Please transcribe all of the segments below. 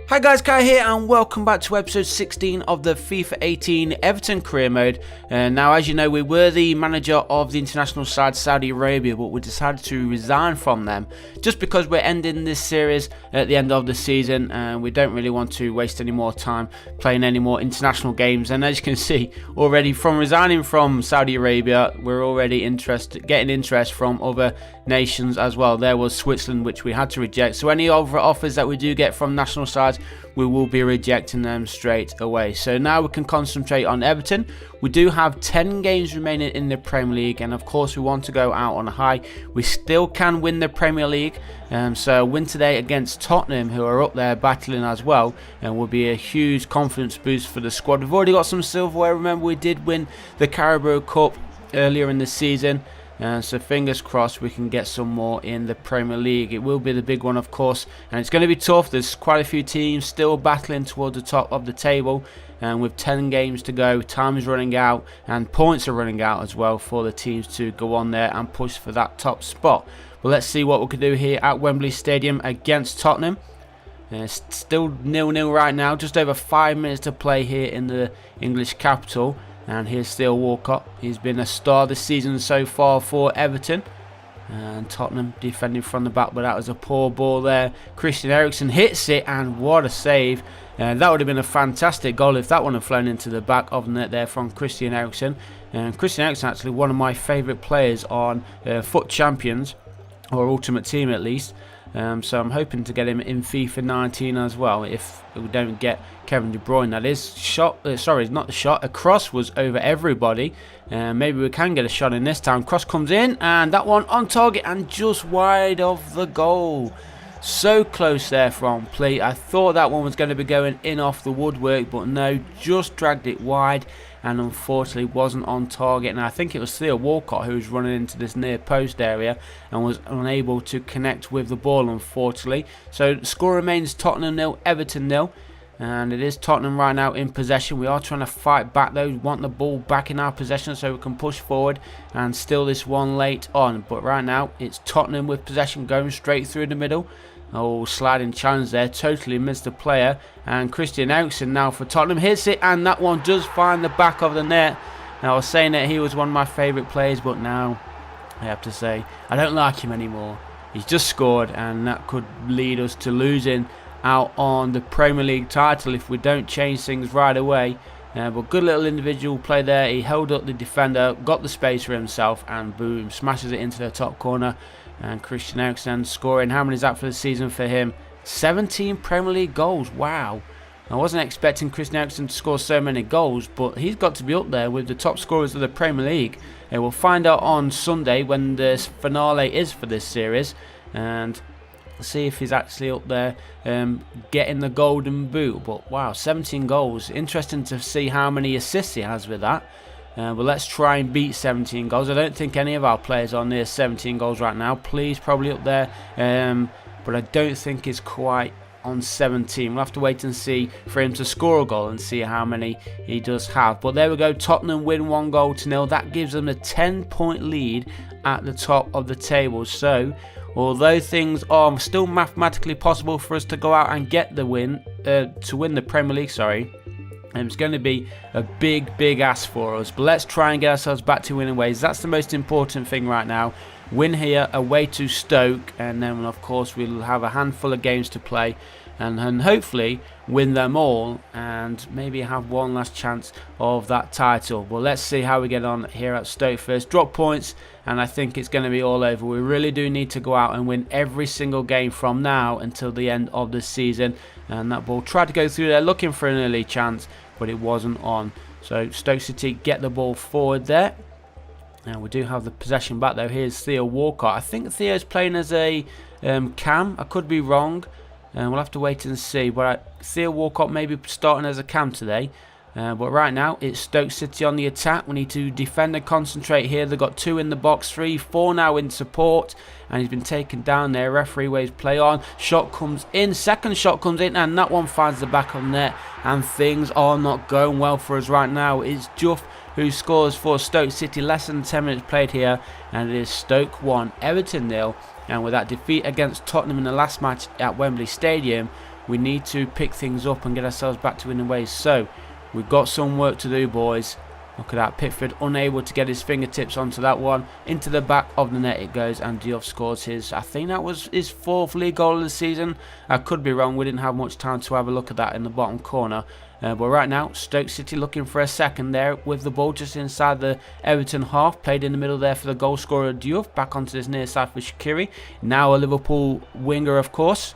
Hi guys, Kai here and welcome back to episode 16 of the FIFA 18 Everton career mode. Now, as you know, we were the manager of the international side Saudi Arabia, but we decided to resign from them just because we're ending this series at the end of the season and we don't really want to waste any more time playing any more international games. And as you can see already, from resigning from Saudi Arabia, we're already getting interest from other nations as well. There was Switzerland, which we had to reject. So any other offers that we do get from national sides, we will be rejecting them straight away. So now we can concentrate on Everton. We do have 10 games remaining in the Premier League, and of course we want to go out on a high. We still can win the Premier League, so a win today against Tottenham, who are up there battling as well, and will be a huge confidence boost for the squad. We've already got some silverware. Remember, we did win the Carabao Cup earlier in the season. So fingers crossed we can get some more in the Premier League. It will be the big one, of course, and it's going to be tough. There's quite a few teams still battling towards the top of the table, and with 10 games to go, time is running out and points are running out as well for the teams to go on there and push for that top spot. But let's see what we can do here at Wembley Stadium against Tottenham. It's still 0-0 right now, just over 5 minutes to play here in the English capital. And here's Theo Walcott. He's been a star this season so far for Everton. And Tottenham defending from the back, but that was a poor ball there. Christian Eriksen hits it, and what a save. That would have been a fantastic goal if that one had flown into the back of the net there from Christian Eriksen. And Christian Eriksen, actually one of my favourite players on Foot Champions, or Ultimate Team at least. So I'm hoping to get him in FIFA 19 as well if we don't get Kevin De Bruyne. That is sorry, not the shot. A cross was over everybody. Maybe we can get a shot in this time. Cross comes in, and that one on target and just wide of the goal. So close there from play. I thought that one was going to be going in off the woodwork, but no, just dragged it wide and unfortunately wasn't on target. And I think it was Theo Walcott who was running into this near post area and was unable to connect with the ball, unfortunately. So the score remains Tottenham 0, Everton 0. And it is Tottenham right now in possession. We are trying to fight back though. We want the ball back in our possession so we can push forward and steal this one late on. But right now it's Tottenham with possession, going straight through the middle. Oh, sliding challenge there, totally missed the player. And Christian Eriksen now for Tottenham hits it, and that one does find the back of the net. Now, I was saying that he was one of my favourite players, but now I have to say I don't like him anymore. He's just scored, and that could lead us to losing out on the Premier League title if we don't change things right away. But good little individual play there. He held up the defender, got the space for himself, and boom, smashes it into the top corner. And Christian Eriksen scoring. How many is that for the season for him? 17 Premier League goals. Wow. I wasn't expecting Christian Eriksen to score so many goals, but he's got to be up there with the top scorers of the Premier League. We'll find out on Sunday when the finale is for this series, and see if he's actually up there getting the golden boot. But wow, 17 goals. Interesting to see how many assists he has with that. But let's try and beat 17 goals. I don't think any of our players are near 17 goals right now. Please, probably up there. But I don't think it's quite on 17. We'll have to wait and see for him to score a goal and see how many he does have. But there we go. Tottenham win 1-0. That gives them a 10-point lead at the top of the table. So, although things are still mathematically possible for us to go out and get the win, to win the Premier League, sorry, it's going to be a big ask for us. But let's try and get ourselves back to winning ways. That's the most important thing right now. Win here away to Stoke, and then of course we'll have a handful of games to play and hopefully win them all and maybe have one last chance of that title. Well, let's see how we get on here at Stoke first. Drop points, and I think it's going to be all over. We really do need to go out and win every single game from now until the end of the season. And that ball tried to go through there looking for an early chance, but it wasn't on. So Stoke City get the ball forward there. Now we do have the possession back though. Here's Theo Walcott. I think Theo's playing as a cam. I could be wrong. We'll have to wait and see. But Theo Walcott may be starting as a cam today. But right now it's Stoke City on the attack. We need to defend and concentrate here. They've got 2 in the box, 3, 4 now in support, and he's been taken down there. Referee waves play on. Shot comes in, second shot comes in, and that one finds the back of the net, and things are not going well for us right now. It's Juff who scores for Stoke City. Less than 10 minutes played here, and it is Stoke 1, Everton 0. And with that defeat against Tottenham in the last match at Wembley Stadium, we need to pick things up and get ourselves back to winning ways. So we've got some work to do, boys. Look at that, Pickford unable to get his fingertips onto that one. Into the back of the net it goes, and Diouf scores his, I think that was his 4th league goal of the season. I could be wrong, we didn't have much time to have a look at that in the bottom corner. But right now, Stoke City looking for a second there with the ball just inside the Everton half. Played in the middle there for the goal scorer Diouf. Back onto this near side for Shaqiri. Now a Liverpool winger, of course.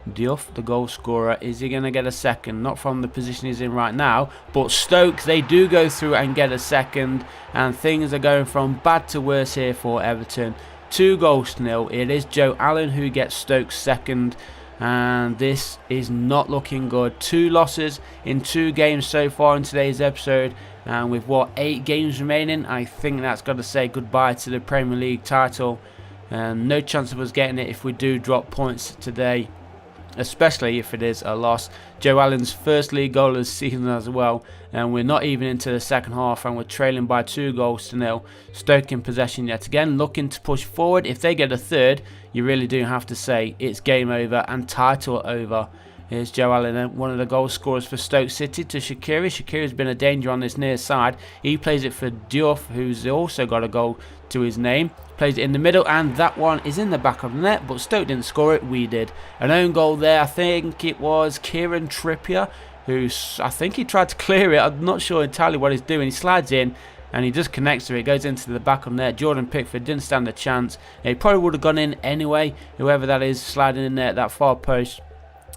Diouf, the goal scorer, is he going to get a second? Not from the position he's in right now, but Stoke, they do go through and get a second, and things are going from bad to worse here for Everton. 2-0. It is Joe Allen who gets Stoke's second, and this is not looking good. 2 losses in 2 games so far in today's episode, and with what, 8 games remaining, I think that's got to say goodbye to the Premier League title. No chance of us getting it if we do drop points today, especially if it is a loss. Joe Allen's 1st league goal of the season as well, and we're not even into the second half and we're trailing by 2-0. Stoke in possession yet again, looking to push forward. If they get a 3rd, you really do have to say it's game over and title over. Here's Joe Allen, one of the goal scorers for Stoke City, to Shaqiri. Shaqiri's been a danger on this near side. He plays it for Diouf, who's also got a goal to his name. Plays it in the middle, and that one is in the back of the net, but Stoke didn't score it, we did. An own goal there, I think it was Kieran Trippier, who I think he tried to clear it. I'm not sure entirely what he's doing. He slides in, and he just connects to it. It goes into the back of the net. Jordan Pickford didn't stand a chance. He probably would have gone in anyway, whoever that is sliding in there at that far post.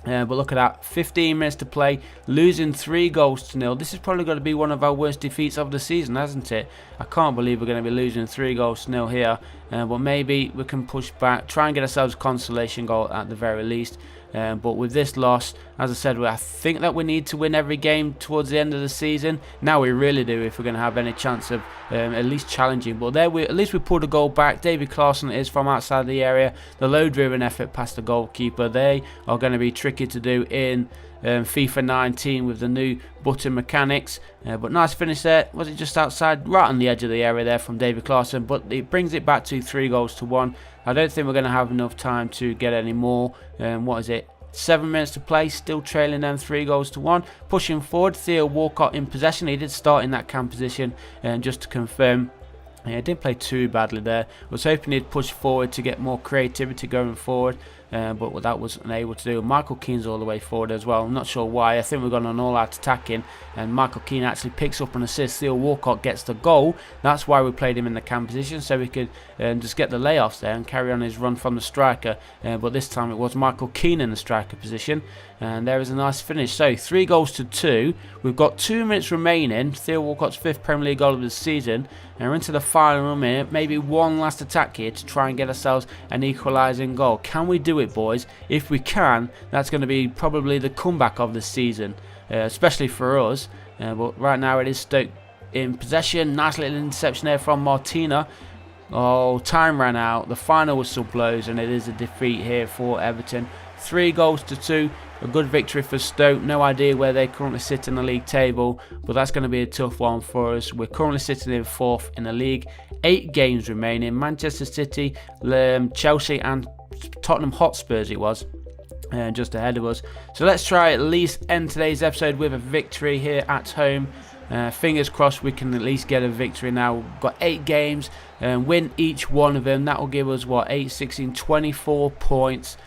But look at that, 15 minutes to play, losing 3-0. This is probably going to be one of our worst defeats of the season, hasn't it? I can't believe we're going to be losing 3-0 here. But maybe we can push back, try and get ourselves a consolation goal at the very least. But with this loss, as I said, I think that we need to win every game towards the end of the season. Now we really do, if we're going to have any chance of at least challenging. But there, at least we pulled a goal back. David Clarkson is from outside the area. The low-driven effort past the goalkeeper. They are going to be tricky to do in FIFA 19 with the new button mechanics. But nice finish there. Was it just outside, right on the edge of the area there from David Clarkson? But it brings it back to 3-1. I don't think we're going to have enough time to get any more. What is it? 7 minutes to play, still trailing them 3-1. Pushing forward, Theo Walcott in possession. He did start in that cam position, just to confirm. Yeah, didn't play too badly there. Was hoping he'd push forward to get more creativity going forward, but that was unable to do. Michael Keane's all the way forward as well. I'm not sure why. I think we've got an all-out attacking, and Michael Keane actually picks up an assist. Theo Walcott gets the goal. That's why we played him in the cam position, so we could just get the layoffs there and carry on his run from the striker. But this time it was Michael Keane in the striker position, and there is a nice finish. So 3-2. We've got 2 minutes remaining. Theo Walcott's 5th Premier League goal of the season, and we're into the final minute. Maybe one last attack here to try and get ourselves an equalising goal. Can we do it, boys? If we can, that's going to be probably the comeback of the season, especially for us. But right now it is Stoke in possession. Nice little interception there from Martina. Oh, time ran out. The final whistle blows, and it is a defeat here for Everton. 3-2. A good victory for Stoke. No idea where they currently sit in the league table, but that's going to be a tough one for us. We're currently sitting in 4th in the league. 8 games remaining. Manchester City, Chelsea and Tottenham Hotspurs it was, just ahead of us. So let's try at least end today's episode with a victory here at home. Fingers crossed we can at least get a victory now. We've got 8 games and win each one of them. That will give us, what, 8, 16, 24 points.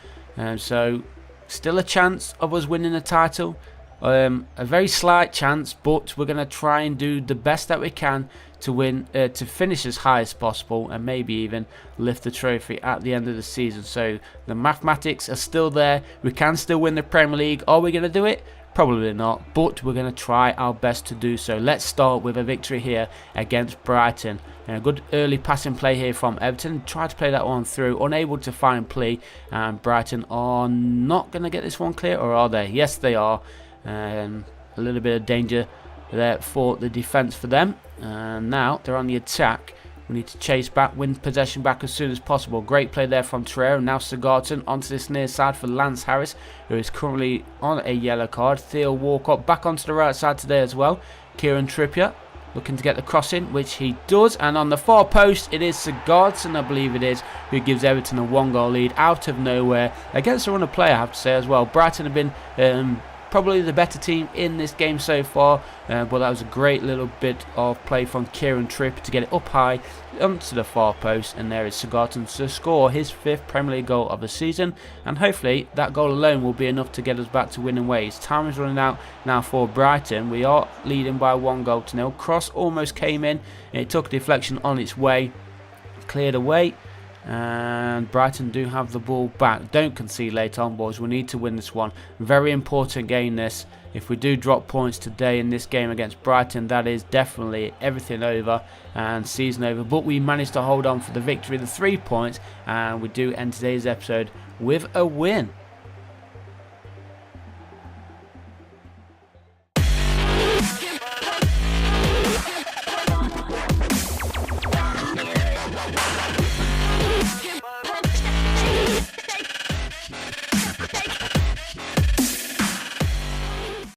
So still a chance of us winning the title. A very slight chance, but we're going to try and do the best that we can to win, to finish as high as possible, and maybe even lift the trophy at the end of the season. So the mathematics are still there. We can still win the Premier League. Are we going to do it? Probably not, but we're going to try our best to do so. Let's start with a victory here against Brighton. And a good early passing play here from Everton. Tried to play that one through, unable to find play. And Brighton are not going to get this one clear, or are they? Yes, they are. A little bit of danger there for the defence for them. And now they're on the attack. We need to chase back, win possession back as soon as possible. Great play there from Torreira. Now Sigarton onto this near side for Lance Harris, who is currently on a yellow card. Theo Walcott back onto the right side today as well. Kieran Trippier looking to get the cross in, which he does, and on the far post it is Sigurdsson, I believe it is, who gives Everton a 1-goal lead out of nowhere against a run of play, I have to say as well. Brighton have been probably the better team in this game so far, but that was a great little bit of play from Kieran Trippier to get it up high onto the far post, and there is Sigurdsson to score his 5th Premier League goal of the season, and hopefully that goal alone will be enough to get us back to winning ways. Time is running out now for Brighton. We are leading by 1-0. Cross almost came in, it took a deflection on its way, cleared away, and Brighton do have the ball back. Don't concede late on, boys. We need to win this one. Very important game this. If we do drop points today in this game against Brighton, that is definitely everything over and season over. But we managed to hold on for the victory, the 3 points, and we do end today's episode with a win.